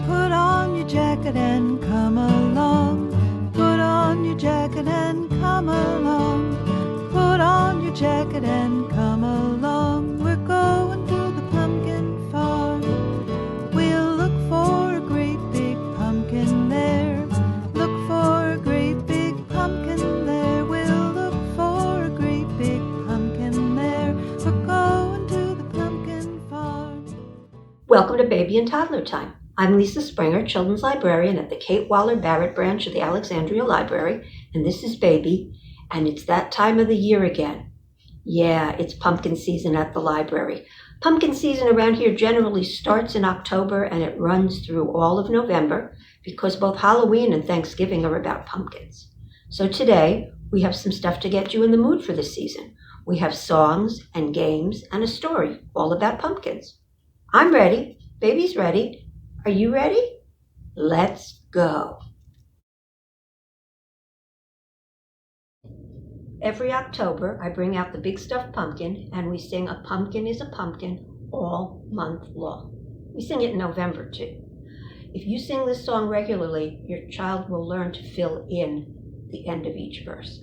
Put on your jacket and come along. Put on your jacket and come along. Put on your jacket and come along. We're going to the pumpkin farm. We'll look for a great big pumpkin there. Look for a great big pumpkin there. We'll look for a great big pumpkin there. We're going to the pumpkin farm. Welcome to Baby and Toddler Time. I'm Lisa Springer, Children's Librarian at the Kate Waller Barrett branch of the Alexandria Library, and this is Baby, and it's that time of the year again. Yeah, it's pumpkin season at the library. Pumpkin season around here generally starts in October and it runs through all of November because both Halloween and Thanksgiving are about pumpkins. So today, we have some stuff to get you in the mood for the season. We have songs and games and a story all about pumpkins. I'm ready. Baby's ready. Are you ready? Let's go. Every October, I bring out the big stuffed pumpkin and we sing A Pumpkin is a Pumpkin all month long. We sing it in November too. If you sing this song regularly, your child will learn to fill in the end of each verse.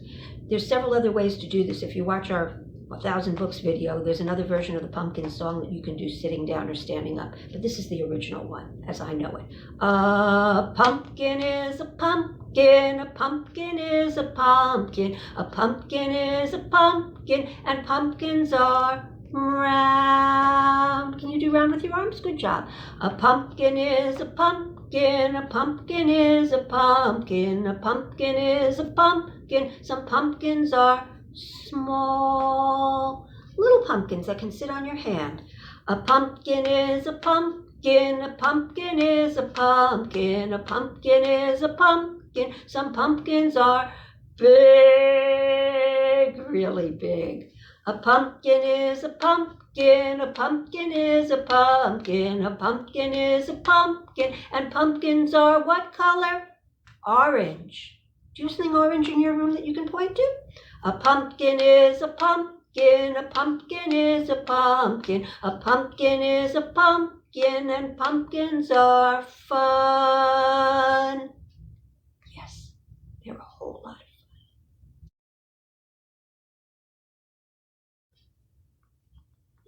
There's several other ways to do this. If you watch our 1,000 Books video, there's another version of the pumpkin song that you can do sitting down or standing up. But this is the original one, as I know it. A pumpkin is a pumpkin, a pumpkin is a pumpkin, a pumpkin is a pumpkin, and pumpkins are round. Can you do round with your arms? Good job. A pumpkin is a pumpkin, a pumpkin is a pumpkin, a pumpkin is a pumpkin. Some pumpkins are small, little pumpkins that can sit on your hand. A pumpkin is a pumpkin, a pumpkin is a pumpkin, a pumpkin is a pumpkin. Some pumpkins are big, really big. A pumpkin is a pumpkin, a pumpkin is a pumpkin, a pumpkin is a pumpkin, and pumpkins are what color? Orange. Do you have something orange in your room that you can point to? A pumpkin is a pumpkin, a pumpkin is a pumpkin, a pumpkin is a pumpkin, and pumpkins are fun. Yes, they're a whole lot of fun.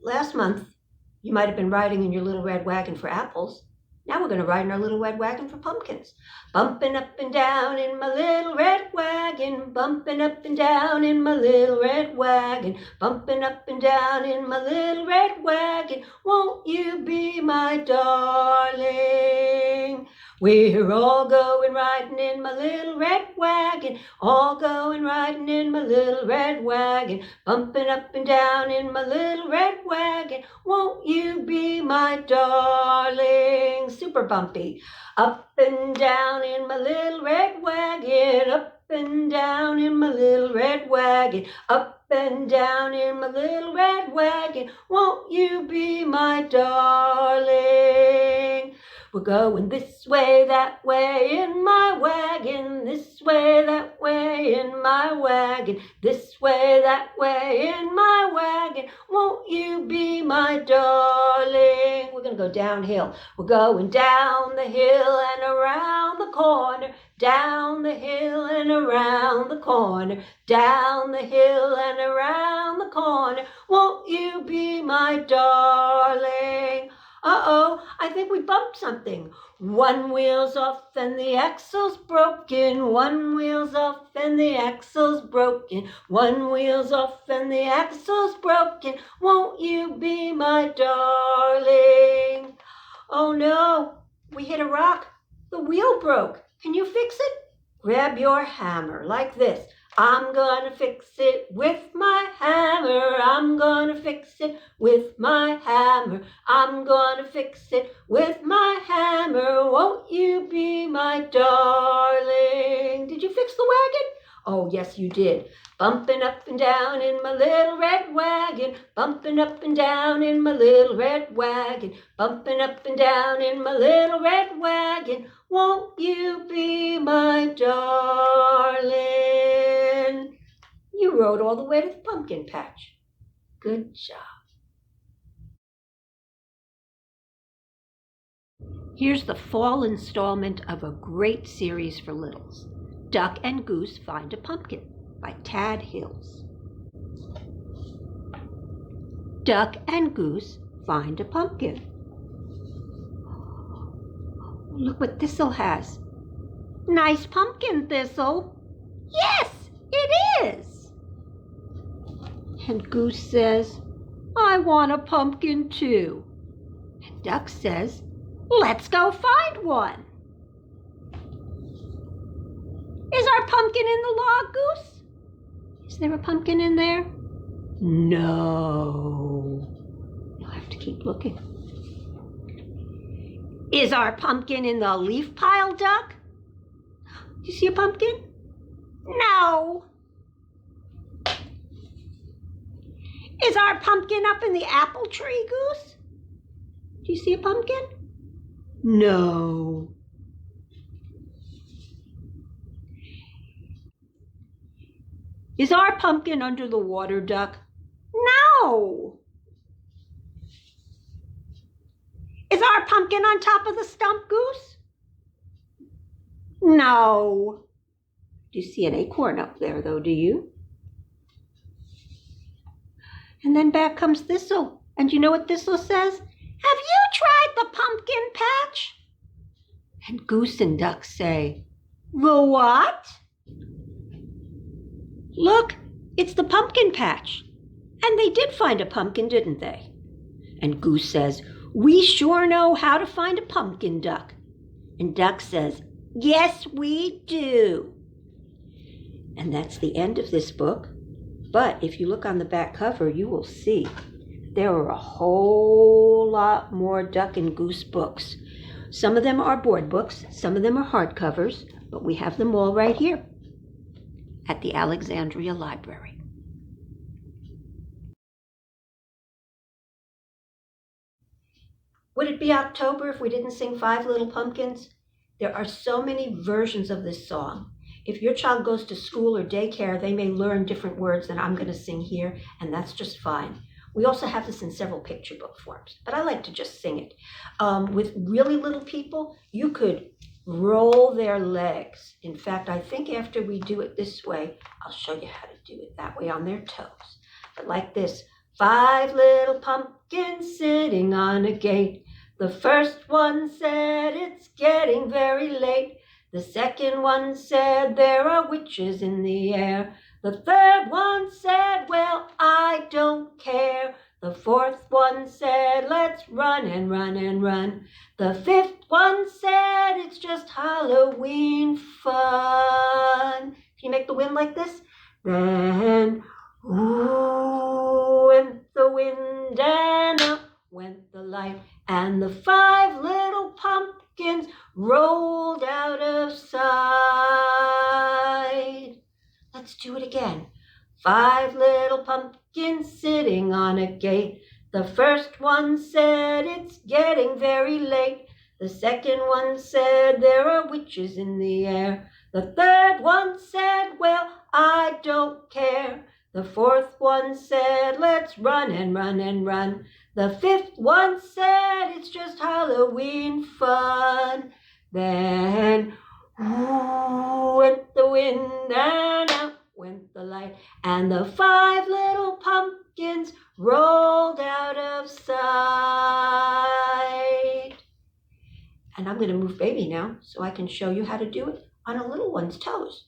Last month, you might have been riding in your little red wagon for apples. Now we're going to ride in our little red wagon for pumpkins. Bumping up and down in my little red wagon, bumping up and down in my little red wagon, bumping up and down in my little red wagon. Won't you be my darling? We're all going riding in my little red wagon, all going riding in my little red wagon, bumping up and down in my little red wagon. Won't you be my darling? Super bumpy. Up and down in my little red wagon, up and down in my little red wagon, up and down in my little red wagon. Won't you be my darling? We're going this way, that way in my wagon, this way, that way in my wagon, this way, that way in my wagon. Won't you be my darling? We're going to go downhill. We're going down the hill and around the corner, down the hill and around the corner, down the hill and around the corner. Won't you be my darling? Uh-oh, I think we bumped something. One wheel's off and the axle's broken. One wheel's off and the axle's broken. One wheel's off and the axle's broken. Won't you be my darling? Oh no, we hit a rock. The wheel broke. Can you fix it? Grab your hammer like this. I'm gonna fix it with my hammer. I'm gonna fix it with my hammer. I'm gonna fix it with my hammer. Won't you be my darling? Did you fix the wagon? Oh, yes, you did. Bumping up and down in my little red wagon, bumping up and down in my little red wagon, bumping up and down in my little red wagon. Won't you be my darling? You rode all the way to the pumpkin patch. Good job. Here's the fall installment of a great series for littles, Duck and Goose Find a Pumpkin by Tad Hills. Duck and Goose find a pumpkin. Look what Thistle has. Nice pumpkin, Thistle. Yes, it is. And Goose says, I want a pumpkin too. And Duck says, let's go find one. Is our pumpkin in the log, Goose? Is there a pumpkin in there? No. You'll have to keep looking. Is our pumpkin in the leaf pile, Duck? Do you see a pumpkin? No. Is our pumpkin up in the apple tree, Goose? Do you see a pumpkin? No. Is our pumpkin under the water, Duck? No. Is our pumpkin on top of the stump, Goose? No. Do you see an acorn up there, though, do you? And then back comes Thistle. And you know what Thistle says? Have you tried the pumpkin patch? And Goose and Duck say, the what? Look, it's the pumpkin patch. And they did find a pumpkin, didn't they? And Goose says, we sure know how to find a pumpkin, Duck. And Duck says, yes, we do. And that's the end of this book. But if you look on the back cover, you will see there are a whole lot more Duck and Goose books. Some of them are board books, some of them are hardcovers, but we have them all right here at the Alexandria Library. Would it be October if we didn't sing Five Little Pumpkins? There are so many versions of this song. If your child goes to school or daycare, they may learn different words than I'm going to sing here, and that's just fine. We also have this in several picture book forms, but I like to just sing it. With really little people, you could roll their legs. In fact, I think after we do it this way, I'll show you how to do it that way on their toes. But like this, 5 little pumpkins sitting on a gate. The first one said, it's getting very late. The second one said, there are witches in the air. The third one said, well, I don't care. The fourth one said, let's run and run and run. The fifth one said, it's just Halloween fun. Can you make the wind like this? Then, ooh, went the wind and up went the light. And the 5 little pumpkins rolled out of sight. Let's do it again. 5 little pumpkins sitting on a gate. The first one said, it's getting very late. The second one said, there are witches in the air. The third one said, well, I don't care. The fourth one said, let's run and run and run. The fifth one said, it's just Halloween fun. Then, ooh, went the wind and out went the light. And the 5 little pumpkins rolled out of sight. And I'm going to move baby now so I can show you how to do it on a little one's toes.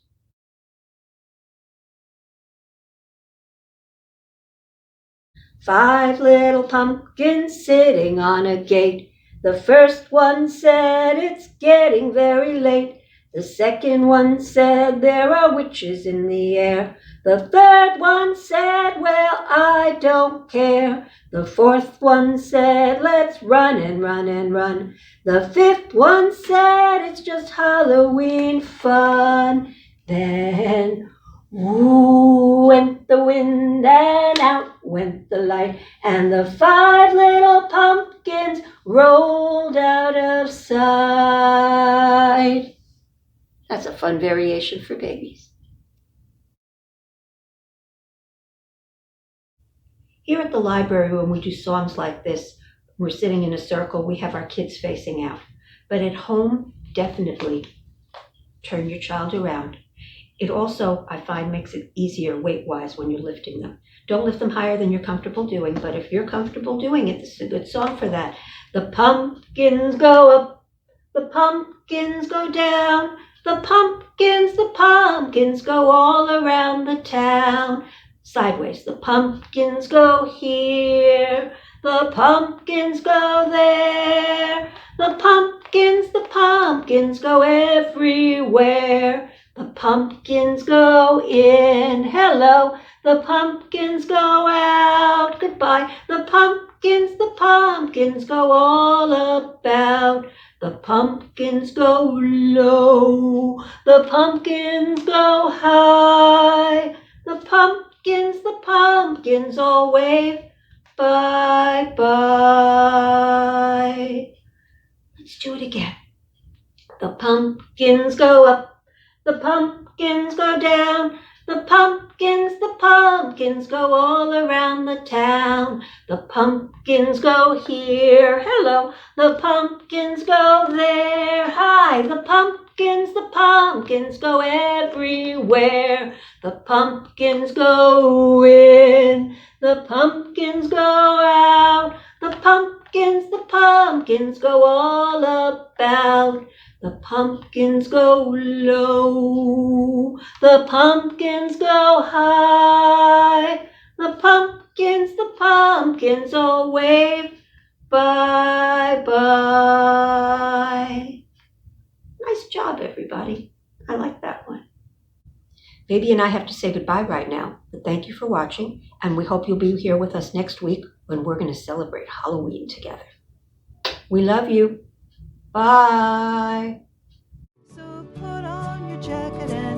Five little pumpkins sitting on a gate. The first one said, it's getting very late. The second one said, there are witches in the air. The third one said, well, I don't care. The fourth one said, let's run and run and run. The fifth one said, it's just Halloween fun. Then, ooh, went the wind and out went the light. And the 5 little pumpkins rolled out of sight. That's a fun variation for babies. Here at the library, when we do songs like this, we're sitting in a circle, we have our kids facing out. But at home, definitely turn your child around. It also, I find, makes it easier weight-wise when you're lifting them. Don't lift them higher than you're comfortable doing, but if you're comfortable doing it, this is a good song for that. The pumpkins go up, the pumpkins go down, the pumpkins go all around the town. Sideways, the pumpkins go here, the pumpkins go there, the pumpkins go everywhere. The pumpkins go in, hello, the pumpkins go out, goodbye. The pumpkins go all about. The pumpkins go low, the pumpkins go high. The pumpkins all wave bye-bye. Let's do it again. The pumpkins go up, the pumpkins go down, the pumpkins go all around the town. The pumpkins go here, hello, the pumpkins go there, hi. The pumpkins go everywhere. The pumpkins go in, the pumpkins go out, the pumpkins go all about. The pumpkins go low, the pumpkins go high. The pumpkins all wave bye-bye. Nice job, everybody. I like that one. Baby and I have to say goodbye right now, but thank you for watching, and we hope you'll be here with us next week when we're going to celebrate Halloween together. We love you. Bye. So put on your jacket and